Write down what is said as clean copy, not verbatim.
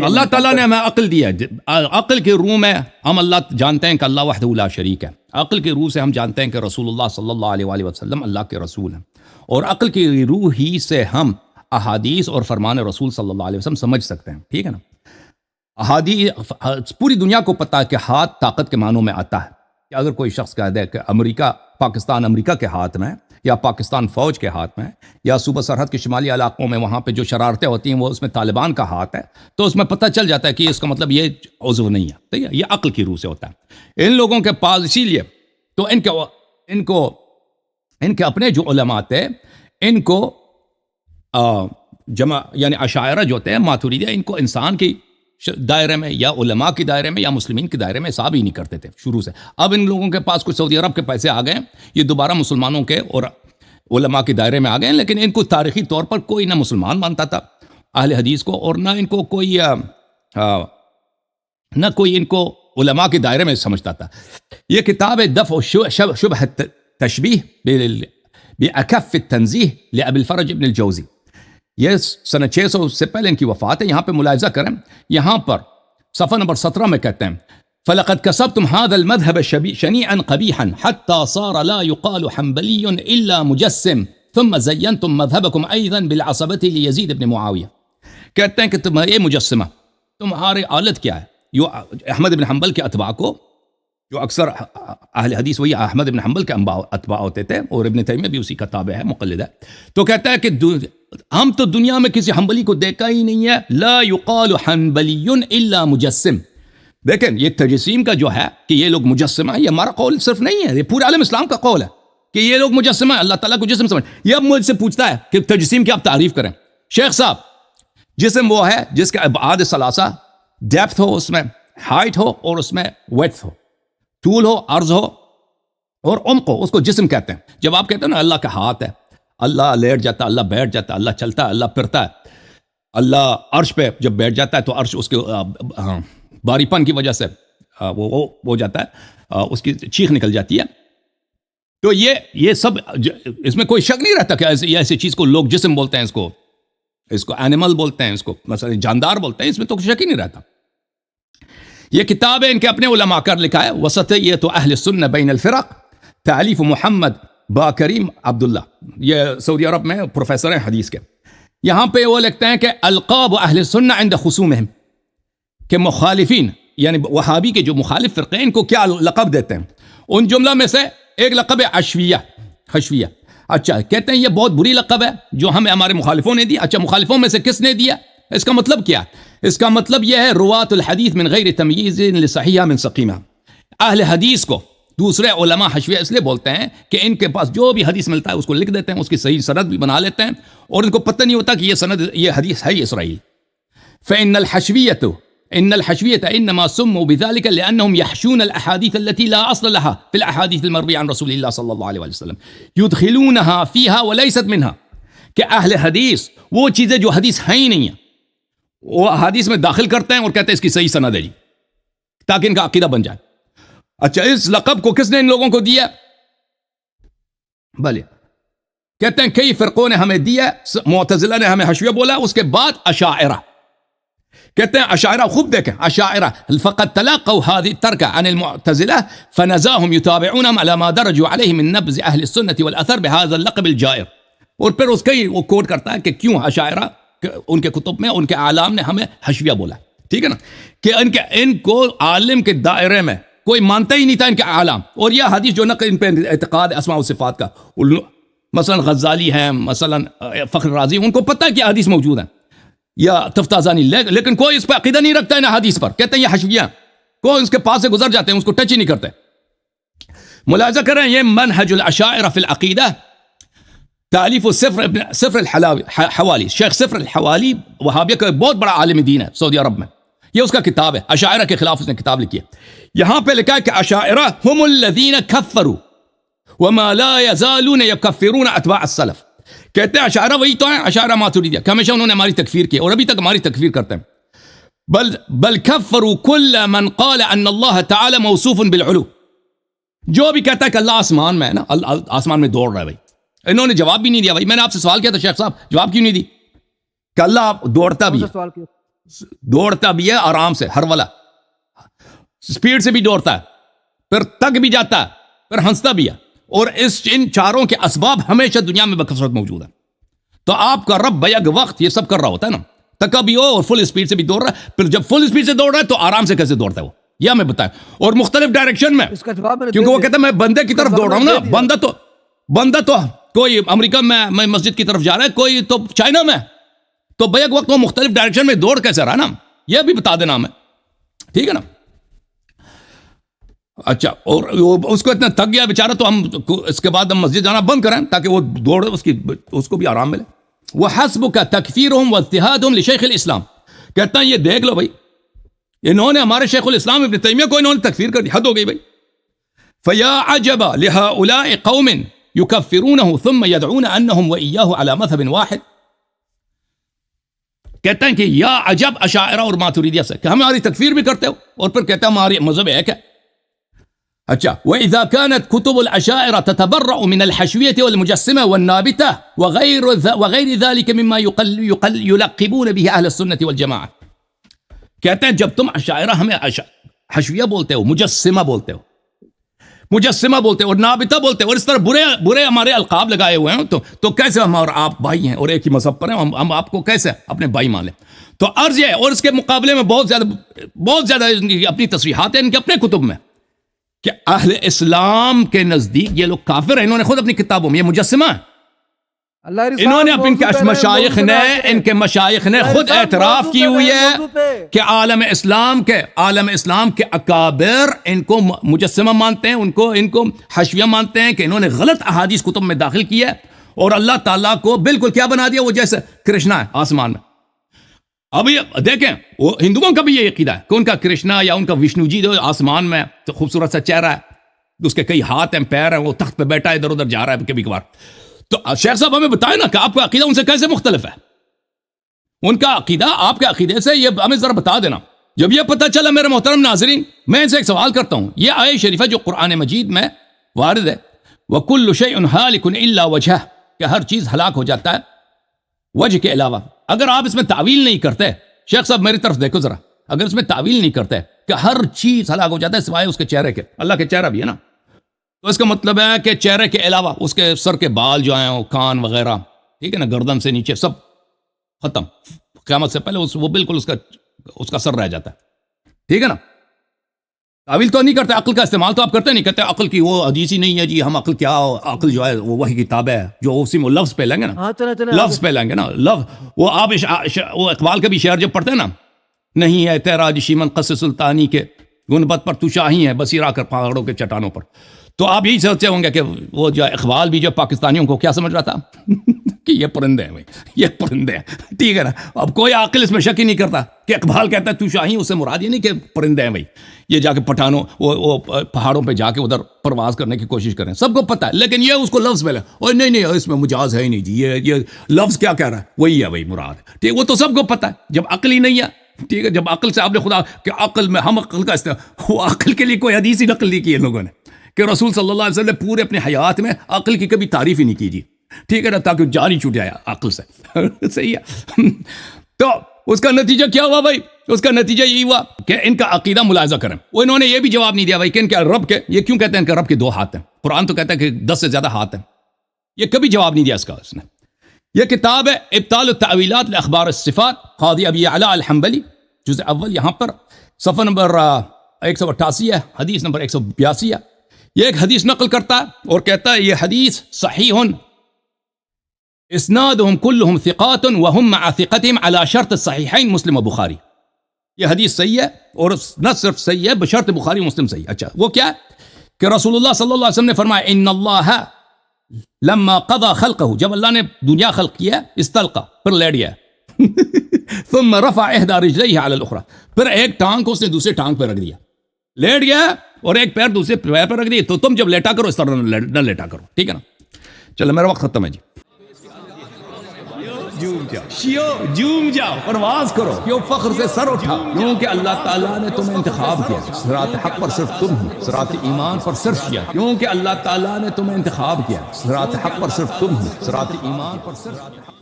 اللہ تعالیٰ نے ہمیں عقل دیا ہے. عقل کے روح میں ہم اللہ جانتے ہیں کہ اللہ وحدہ لا شریک ہے. عقل کے روح سے ہم جانتے ہیں کہ رسول اللہ صلی اللہ علیہ وآلہ وسلم اللہ کے رسول ہیں. اور عقل کی روح ہی سے ہم احادیث اور فرمان رسول صلی اللہ علیہ وسلم سمجھ سکتے ہیں. ٹھیک ہے نا. احادیث پوری دنیا کو پتہ ہے کہ ہاتھ طاقت کے معنوں میں آتا ہے. کہ اگر کوئی شخص کہہ دے کہ پاکستان امریکہ کے ہاتھ میں یا پاکستان فوج کے ہاتھ میں یا صوبہ سرحد کے شمالی علاقوں میں وہاں پہ جو شرارتیں ہوتی ہیں وہ اس میں طالبان کا ہاتھ ہے, تو اس میں پتہ چل جاتا ہے کہ اس کا مطلب یہ عضو نہیں ہے. ٹھیک ہے. یہ عقل کی روح سے ہوتا ہے. ان لوگوں کے پاس اسی لیے تو ان کے اپنے جو علماء تھے ان کو جمع یعنی اشاعرہ جو ہوتے ہیں ماتوریدیہ, ان کو انسان کی دائرے میں یا علماء کی دائرے میں یا مسلمین کے دائرے میں حساب ہی نہیں کرتے تھے شروع سے. اب ان لوگوں کے پاس کچھ سعودی عرب کے پیسے آ گئے, یہ دوبارہ مسلمانوں کے اور علماء کے دائرے میں آ گئے, لیکن ان کو تاریخی طور پر کوئی نہ مسلمان مانتا تھا اہل حدیث کو, اور نہ ان کو کوئی ان کو علماء کے دائرے میں سمجھتا تھا. یہ کتاب ہے دفع شبہ تشبیہ بأکف التنزیہ لأبی الفرج ابن الجوزی. یہ سنہ 600 سے پہلے ان کی وفات ہے. یہاں پہ ملاحظہ کریں, یہاں پر صفحہ نمبر 17 میں کہتے ہیں فَلَقَدْ كَسَبْتُمْ هَذَا الْمَذْهَبَ شَنِيعًا قَبِيحًا حَتَّى صَارَ لَا يُقَالُ حَنْبَلِيٌّ إِلَّا مُجَسِّمٌ ثُمَّ زَيَّنْتُمْ مَذْهَبَكُمْ أَيْضًا بِالْعَصَبَةِ لِيَزِيدَ بْنِ مُعَاوِيَہ. کہتے ہیں کہ تم یہ مجسمہ تمہاری حالت کیا ہے. یہ احمد بن حنبل کے اتباع کو, جو اکثر اہل حدیث وہی احمد بن حنبل کے اتباع ہوتے تھے, اور ابن تیمیہ بھی اسی کا تابع ہے, مقلد ہے. تو کہتا ہے کہ ہم تو دنیا میں کسی حنبلی کو دیکھا ہی نہیں ہے. لا یقال حنبلی الا مجسم. دیکھیں یہ تجسیم کا جو ہے کہ یہ لوگ مجسمہ ہیں, یہ ہمارا قول صرف نہیں ہے, یہ پورے عالم اسلام کا قول ہے کہ یہ لوگ مجسمہ ہیں, اللہ تعالیٰ کو جسم سمجھ. یہ اب مجھ سے پوچھتا ہے کہ تجسیم کی آپ تعریف کریں. شیخ صاحب, جسم وہ ہے جس کا ابعاد ثلاثہ, ڈیپتھ ہو اس میں, ہائٹ ہو اور اس میں ویڈتھ ہو, طول ہو, عرض ہو اور عمق ہو, اس کو جسم کہتے ہیں. جب آپ کہتے ہیں نا اللہ کا ہاتھ ہے, اللہ لیٹ جاتا ہے, اللہ بیٹھ جاتا ہے, اللہ چلتا ہے, اللہ پھرتا ہے, اللہ عرش پہ جب بیٹھ جاتا ہے تو عرش اس کے باری پن کی وجہ سے وہ ہو جاتا ہے, اس کی چیخ نکل جاتی ہے. تو یہ سب اس میں کوئی شک نہیں رہتا کہ ایسی چیز کو لوگ جسم بولتے ہیں, اس کو اینیمل بولتے ہیں, اس کو مثلا جاندار بولتے ہیں, اس میں تو شک ہی نہیں رہتا. یہ کتاب ہے ان کے اپنے علماء کر لکھا ہے, وسطیۃ اہل السنہ بین الفرق, تالیف محمد با کریم عبداللہ. یہ سعودی عرب میں پروفیسر ہیں حدیث کے. یہاں پہ وہ لکھتے ہیں کہ القاب اہل السنہ عند خصومہم, کہ مخالفین یعنی وہابی کے جو مخالف فرقے ہیں ان کو کیا لقب دیتے ہیں. ان جملہ میں سے ایک لقب ہے حشویہ. اچھا, کہتے ہیں یہ بہت بری لقب ہے جو ہمیں ہمارے مخالفوں نے دیا. اچھا, مخالفوں میں سے کس نے دیا؟ اس کا مطلب کیا؟ اس کا مطلب یہ ہے روات الحدیث من غیر تمییز لصحیحہ من سقیمہ. اہل حدیث کو دوسرے علماء حشویہ اس لیے بولتے ہیں کہ ان کے پاس جو بھی حدیث ملتا ہے اس کو لکھ دیتے ہیں, اس کی صحیح سند بھی بنا لیتے ہیں, اور ان کو پتہ نہیں ہوتا کہ یہ حدیث ہے اسرائیل. فإن الحشویة انما سموا بذلك لأنهم يحشون الأحاديث التي لا أصل لها في الأحاديث المروية عن رسول الله صلى الله عليه وسلم يدخلونها فيها وليست منها. کہ اہل حدیث وہ چیزیں جو حدیث ہیں ہی نہیں ہیں وہ حدیث میں داخل کرتے ہیں اور کہتے ہیں اس کی صحیح سند ہے جی, تاکہ ان کا عقیدہ بن جائے. اچھا, اس لقب کو کس نے ان لوگوں کو دیا؟ بھلے کہتے ہیں کئی فرقوں نے ہمیں دیا. معتزلہ نے ہمیں حشویہ بولا, اس کے بعد اشاعرہ. کہتے ہیں اشاعرہ, خوب دیکھیں اشاعرہ, فقد تلقوا هذه التركه عن المعتزلة فنزاهم يتابعونهم على ما درجوا عليه من نبذ اهل السنة والاثر بهذا اللقب الجائر. اور پھر اس کا ہی وہ کوٹ کرتا ہے کہ کیوں اشاعرہ ان کے کتب میں ان کے اعلام نے ہمیں حشویہ بولا. ٹھیک ہے نا, کہ ان کو عالم کے دائرے میں کوئی مانتا ہی نہیں تھا ان کے اعلام. اور یہ حدیث جو نقل ان پہ اعتقاد اسماء و صفات کا, مثلا غزالی ہیں, مثلا فخر رازی, ان کو پتہ ہے کہ حدیث موجود ہے, یا تفتازانی, لیکن کوئی اس پہ عقیدہ نہیں رکھتا ہے نا حدیث پر. کہتے ہیں یہ حشویہ, کوئی اس کے پاس سے گزر جاتے ہیں, اس کو ٹچ ہی نہیں کرتے. ملاحظہ کریں, یہ منہج الاشاعرہ فی العقیدہ, تالیف صفر الحوالی. شیخ صفر الحوالی وہابیہ کا بہت بڑا عالم دین ہے سعودی عرب میں, یہ اس کا کتاب ہے. اشاعرہ کے خلاف اس نے کتاب لکھی ہے. یہاں پہ لکھا ہے کہ اشاعرہ ہم الذین کفروا وما لا يزالون يكفرون اتباع السلف. کہتے ہیں اشاعرہ وہی تو ہیں, اشاعرہ ماتوریدیہ, کہ ہمیشہ انہوں نے ہماری تکفیر کی اور ابھی تک ہماری تکفیر کرتے ہیں. بل کفروا کل من قال ان اللہ تعالی موصوف بالعلو. جو بھی کہتا ہے کہ اللہ آسمان میں ہے نا, اللہ آسمان میں دوڑ رہا ہے. بھائی انہوں نے جواب بھی نہیں دیا. بھائی میں نے آپ سے سوال کیا تھا شیخ صاحب, جواب کیوں نہیں دی کہ اللہ دوڑتا بھی ہے؟ دوڑتا بھی ہے آرام سے، ہر والا سپیڈ سے بھی دوڑتا ہے، پھر تک بھی جاتا ہے، پھر ہنستا بھی ہے، اور ان چاروں کے اسباب ہمیشہ دنیا میں بکثرت موجود ہے. تو آپ کا رب بیک وقت یہ سب کر رہا ہوتا ہے نا، تکا بھی ہو اور فل اسپیڈ سے بھی دوڑ رہا ہے، پھر جب فل اسپیڈ سے دوڑ رہا ہے تو آرام سے کیسے دوڑتا ہے وہ، یہ ہمیں بتائیں. اور مختلف ڈائریکشن میں، کیونکہ وہ کہتا ہے میں بندے کی طرف دوڑ رہا ہوں نا، بندہ تو کوئی امریکہ میں مسجد کی طرف جا رہا ہے، کوئی تو چائنا میں، تو بیک وقت وہ مختلف ڈائریکشن میں دوڑ کیسے رہا نا، یہ بھی بتا دینا ہمیں، ٹھیک ہے نا. اچھا، اور اس کو اتنا تھک گیا بیچارہ، تو ہم اس کے بعد ہم مسجد جانا بند کریں تاکہ وہ دوڑ اس کو بھی آرام ملے. وَحَسْبُكَ تَكْفِيرُهُمْ وَاجْتِهَادُهُمْ لِشَيْخِ الْإِسْلَامِ، کہتا ہے یہ دیکھ لو بھائی، انہوں نے ہمارے شیخ الاسلام ابن تیمیہ کو انہوں نے تکفیر کر دی، حد ہو گئی بھائی. فَيَا عَجَبَ لِهَؤُلَاءِ قَوْمٍ يُكَفِّرُونَهُ ثُمَّ يَدْعُونَ أَنَّهُمْ وَإِيَّاهُ عَلَى مَذْهَبٍ واحد. کہتے ہیں کہ یا عجب اشاعرہ اور ماتریدیہ سے کہ ہماری تکفیر بھی کرتے ہو اور پھر کہتے ہیں ہماری مذہب ایک ہے. اچھا، وَإِذَا كَانَتْ كُتُبُ الْأَشَاعِرَةِ تَتَبَرَّأُ مِنَ الْحَشْوِيَّةِ وَالْمُجَسِّمَةِ وَالنَّابِتَةِ وَغَيْرِ ذَلِكَ مِمَّا يُلَقِّبُونَ بِهِ أَهْلَ السُّنَّةِ وَالْجَمَاعَةِ. کہتے ہیں جب تم اشاعرہ ہمیں حشویہ بولتے ہو، مجسمہ بولتے ہو اور نابتہ بولتے ہو، اور اس طرح برے ہمارے القاب لگائے ہوئے ہیں، تو کیسے ہم اور آپ بھائی ہیں اور ایک ہی مذہب پر ہیں، ہم آپ کو کیسے اپنے بھائی مان لیں؟ تو عرض یہ ہے، اور اس کے مقابلے میں بہت زیادہ اپنی تصریحات ہیں ان کے اپنے کتب میں کہ اہل اسلام کے نزدیک یہ لوگ کافر ہیں. انہوں نے خود اپنی کتابوں میں یہ مجسمہ ہے، انہوں نے اپنے ان کے مشائخ نے خود اعتراف کی ہوئی ہے کہ عالم اسلام کے اکابر ان کو مجسمہ مانتے ہیں، ان کو حشویہ مانتے ہیں، کہ انہوں نے غلط احادیث کتب میں داخل کی ہے اور اللہ تعالیٰ کو بالکل کیا بنا دیا، وہ جیسے کرشنا ہے آسمان میں. ابھی دیکھیں وہ ہندوؤں کا بھی یہ عقیدہ ہے کہ ان کا کرشنا یا ان کا وشنو جی جو آسمان میں تو خوبصورت سا چہرہ ہے، اس کے کئی ہاتھ ہیں، پیر ہیں، وہ تخت پہ بیٹھا ہے، ادھر ادھر جا رہا ہے کبھی کبھار. تو شیخ صاحب ہمیں بتائیں نا کہ آپ کا عقیدہ ان سے کیسے مختلف ہے، ان کا عقیدہ آپ کے عقیدے سے، یہ ہمیں ذرا بتا دینا. جب یہ پتہ چلا میرے محترم ناظرین، میں ان سے ایک سوال کرتا ہوں. یہ آیت شریفہ جو قرآن مجید میں وارد ہے، وَكُلُّ شَيْءٌ هَالِكٌ إِلَّا وَجْهَهُ، کہ ہر چیز ہلاک ہو جاتا ہے وجہ کے علاوہ. اگر آپ اس میں تعویل نہیں کرتے، شیخ صاحب میری طرف دیکھو ذرا، اگر اس میں تعویل نہیں کرتے کہ ہر چیز ہلاک ہو جاتا ہے سوائے اس کے چہرے کے، اللہ کے چہرہ بھی ہے نا، تو اس کا مطلب ہے کہ چہرے کے علاوہ اس کے سر کے بال جو ہیں، وہ کان وغیرہ، ٹھیک ہے نا، گردن سے نیچے سب ختم، قیامت سے پہلے وہ بالکل اس کا سر رہ جاتا ہے، ٹھیک ہے نا. تعویل تو نہیں کرتے، عقل کا استعمال تو آپ کرتے نہیں، کہتے عقل کی وہ حدیث ہی نہیں ہے جی، ہم عقل کیا، عقل جو ہے وہ وحی کتاب ہے، جو اسی میں لفظ پہ لیں گے نا، لفظ پہ لیں گے نا، لفظ. وہ آپ وہ اقبال کا بھی شعر جب پڑھتے ہیں نا، نہیں ہے تیرا جشیمن قص سلطانی کے گنبد پر تو شاہی ہے بسیرا کر پہاڑوں کے چٹانوں پر. تو آپ یہی سوچتے ہوں گے کہ وہ جو اقبال بھی جو پاکستانیوں کو کیا سمجھ رہا تھا کہ یہ پرندے ہیں بھائی، یہ پرندے ہیں، ٹھیک ہے نا. اب کوئی عاقل اس میں شک ہی نہیں کرتا کہ اقبال کہتا ہے تو شاہی، اس سے مراد یہ نہیں کہ پرندے ہیں بھائی، یہ جا کے پٹھانوں وہ پہاڑوں پہ جا کے ادھر پرواز کرنے کی کوشش کریں، سب کو پتہ ہے. لیکن یہ اس کو لفظ میں اور نہیں اس میں مجاز ہے ہی نہیں جی، یہ لفظ کیا کہہ رہا ہے وہی ہے بھائی مراد، ٹھیک. وہ تو سب کو پتہ ہے جب عقل ہی نہیں ہے، ٹھیک ہے. جب عقل سے آپ نے خدا کہ عقل میں ہم عقل کا استعمال، وہ عقل کے لیے کوئی حدیث ہی نقل نہیں کی ان لوگوں نے کہ رسول صلی اللہ علیہ وسلم نے پورے اپنے حیات میں عقل کی کبھی تعریف ہی نہیں کی جی، ٹھیک ہے نا، تاکہ جان ہی چھوٹ جائے عقل سے. صحیح ہے. تو اس کا نتیجہ کیا ہوا بھائی؟ اس کا نتیجہ یہی ہوا کہ ان کا عقیدہ ملاحظہ کریں. وہ انہوں نے یہ بھی جواب نہیں دیا بھائی کہ ان کے رب کے، یہ کیوں کہتے ہیں ان کے رب کے 2 ہاتھ ہیں؟ قرآن تو کہتا ہے کہ 10 سے زیادہ ہاتھ ہیں. یہ کبھی جواب نہیں دیا اس کا. اس نے یہ کتاب ہے ابطال التأویلات لاخبار الصفات، قاضی ابی اعلی الحنبلی، جزء اول، یہاں پر صفحہ نمبر 188 ہے، حدیث نمبر 182 ہے. یہ ایک حدیث نقل کرتا ہے اور کہتا ہے یہ حدیث صحیح اسنادهم كلهم ثقات وهم مع ثقتهم على شرط الصحيحين مسلم و بخاری. یہ حدیث صحیح ہے اور نہ صرف صحیح ہے بشرط بخاری مسلم صحیح. اچھا وہ کیا ہے کہ رسول اللہ صلی اللہ علیہ وسلم نے فرمایا ان اللہ لما قضى خلقه، جب اللہ نے دنیا خلق کیا استلقى، پھر لیٹ گیا ثم رفع احدى رجليه على الاخرى، پھر ایک ٹانگ کو اس نے دوسرے ٹانگ پہ رکھ دیا، لیٹ گیا اور ایک پیر دوسرے پیر پہ رکھ دیا. تو تم جب لیٹا کرو اس طرح نہ لیٹا کرو، ٹھیک ہے نا. چلو میرا وقت ختم ہے جی. جوم جاؤ پرواز کرو، کیوں فخر سے سر اٹھا، کیونکہ اللہ تعالیٰ نے تمہیں انتخاب کیا. صراط حق پر صرف تم ہو، صراط ایمان پر صرف کیا، کیونکہ اللہ تعالیٰ نے تمہیں انتخاب کیا. صراط حق پر صرف تم ہو، صراط ایمان پر صرف